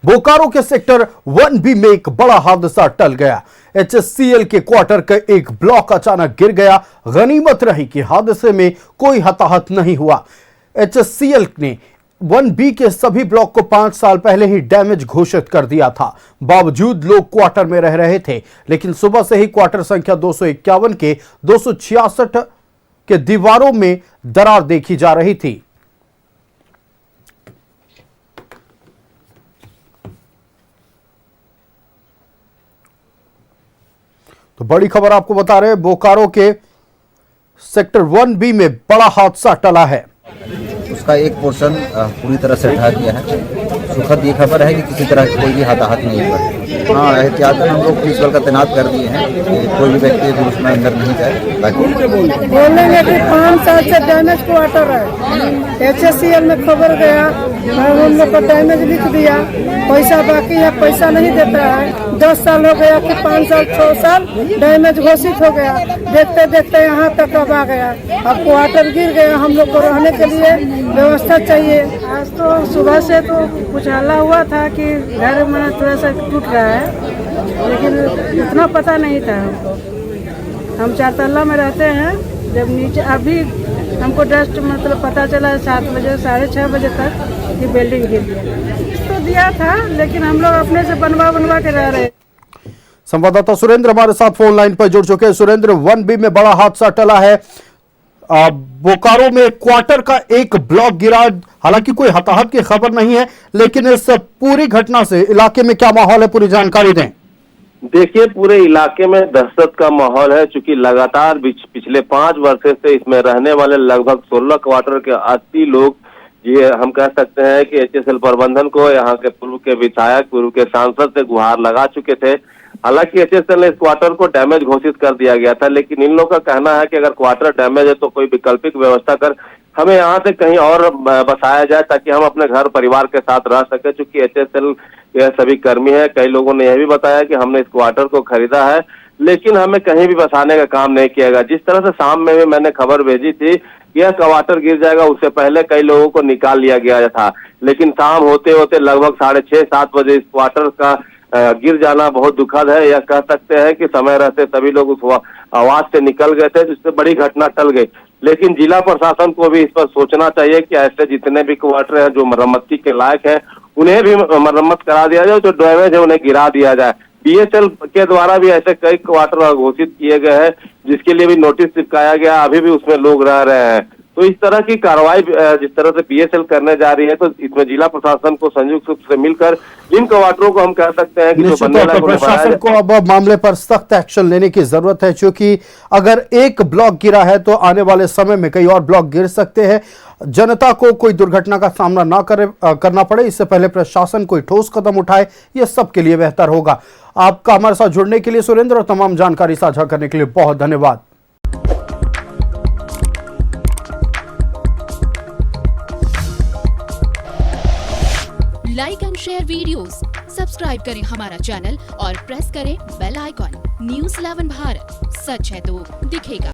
बोकारो के sector 1B में एक बड़ा हादसा टल गया। HSCL के क्वार्टर का एक ब्लॉक अचानक गिर गया। गनीमत रही कि हादसे में कोई हताहत नहीं हुआ। HSCL ने 1B के सभी ब्लॉक को 5 साल पहले ही डैमेज घोषित कर दिया था। बावजूद लोग क्वार्टर में रह रहे थे, लेकिन सुबह से ही क्वार्टर संख्या 251 के 266 के दीवारों में दरार देखी जा रही थी। तो बड़ी खबर आपको बता रहे हैं, बोकारो के सेक्टर 1B में बड़ा हादसा टला है। उसका एक पोर्शन पूरी तरह से ढह गया है। सुखद ये खबर है कि किसी तरह की कोई भी हताहत नहीं हुआ। हाँ, एहतियातन हम लोग पुलिस बल का तैनात कर दिए हैं कि कोई भी व्यक्ति उसमें अंदर नहीं जाए। ताकि बोलेंगे कि 5 साल से डैमेज क्वार्टर है। HSCL में खबर गया, हम लोग को डैमेज लिख दिया, पैसा बाकी है, पैसा नहीं देता है। 10 साल हो गया कि 5 साल 6 साल डैमेज घोषित हो गया। देखते देखते यहाँ तक अब आ गया। अब क्वार्टर गिर गया, हम लोग को रहने के लिए व्यवस्था चाहिए। आज तो सुबह से तो कुछ हल्ला हुआ था कि घर में थोड़ा सा टूट रहा है, लेकिन इतना पता नहीं था हमको। हम 4 तल्ला में रहते हैं। जब नीचे अभी हमको जस्ट मतलब पता चला 7 बजे 6:30 बजे तक कि बिल्डिंग गिर गया। तो दिया था, लेकिन हम लोग अपने से बनवा के रह रहे। संवाददाता सुरेंद्र हमारे साथ फोन लाइन पर जुड़ चुके हैं। सुरेंद्र, 1B में बड़ा हादसा टला है। बोकारो में क्वार्टर का एक ब्लॉक गिरा। हालांकि कोई हताहत की खबर नहीं है, लेकिन इस पूरी घटना से इलाके में क्या माहौल है, पूरी जानकारी दें। देखिए, पूरे इलाके में दहशत का माहौल है, चूंकि लगातार पिछले 5 वर्षों से इसमें रहने वाले लगभग 16 क्वार्टर के 80 लोग, ये हम कह सकते हैं कि HSL प्रबंधन को, यहाँ के पूर्व के विधायक, पूर्व के सांसद से गुहार लगा चुके थे। हालांकि HSL ने इस क्वार्टर को डैमेज घोषित कर दिया गया था, लेकिन इन लोगों का कहना है कि अगर क्वार्टर डैमेज है तो कोई वैकल्पिक व्यवस्था कर हमें यहाँ से कहीं और बसाया जाए, ताकि हम अपने घर परिवार के साथ रह सके। चूंकि HSL के सभी कर्मी है, कई लोगों ने यह भी बताया कि हमने इस क्वार्टर को खरीदा है, लेकिन हमें कहीं भी बसाने का काम नहीं किया गया। जिस तरह से शाम में भी मैंने खबर भेजी थी कि यह क्वार्टर गिर जाएगा, उससे पहले कई लोगों को निकाल लिया गया था, लेकिन शाम होते होते लगभग 6:30-7 बजे इस क्वार्टर का गिर जाना बहुत दुखद है। यह कह सकते हैं कि समय रहते सभी लोग उस आवाज से निकल गए थे, जिससे बड़ी घटना टल गई। लेकिन जिला प्रशासन को भी इस पर सोचना चाहिए कि ऐसे जितने भी क्वार्टर हैं जो मरम्मती के लायक है, उन्हें भी मरम्मत करा दिया जाए, जो डैमेज है उन्हें गिरा दिया जाए। BSL के द्वारा भी ऐसे कई क्वार्टर घोषित किए गए हैं, जिसके लिए भी नोटिस चिपकाया गया, अभी भी उसमें लोग रह रहे हैं। तो इस तरह की कार्रवाई जिस तरह से BSL करने जा रही है, तो इसमें जिला प्रशासन को संयुक्त रूप से मिलकर जिन क्वार्टरों को हम कह सकते हैं कि जो बनने लायक, प्रशासन को अब मामले पर सख्त एक्शन लेने की जरूरत है, क्योंकि अगर एक ब्लॉक गिरा है तो आने वाले समय में कई और ब्लॉक गिर सकते हैं। जनता को कोई दुर्घटना का सामना ना करना पड़े, इससे पहले प्रशासन कोई ठोस कदम उठाए, यह सबके लिए बेहतर होगा। आपका हमारे साथ जुड़ने के लिए सुरेंद्र, और तमाम जानकारी साझा करने के लिए बहुत धन्यवाद। Like and share videos, subscribe करें हमारा चैनल और प्रेस करें बेल आइकॉन। News 11 भारत, सच है तो दिखेगा।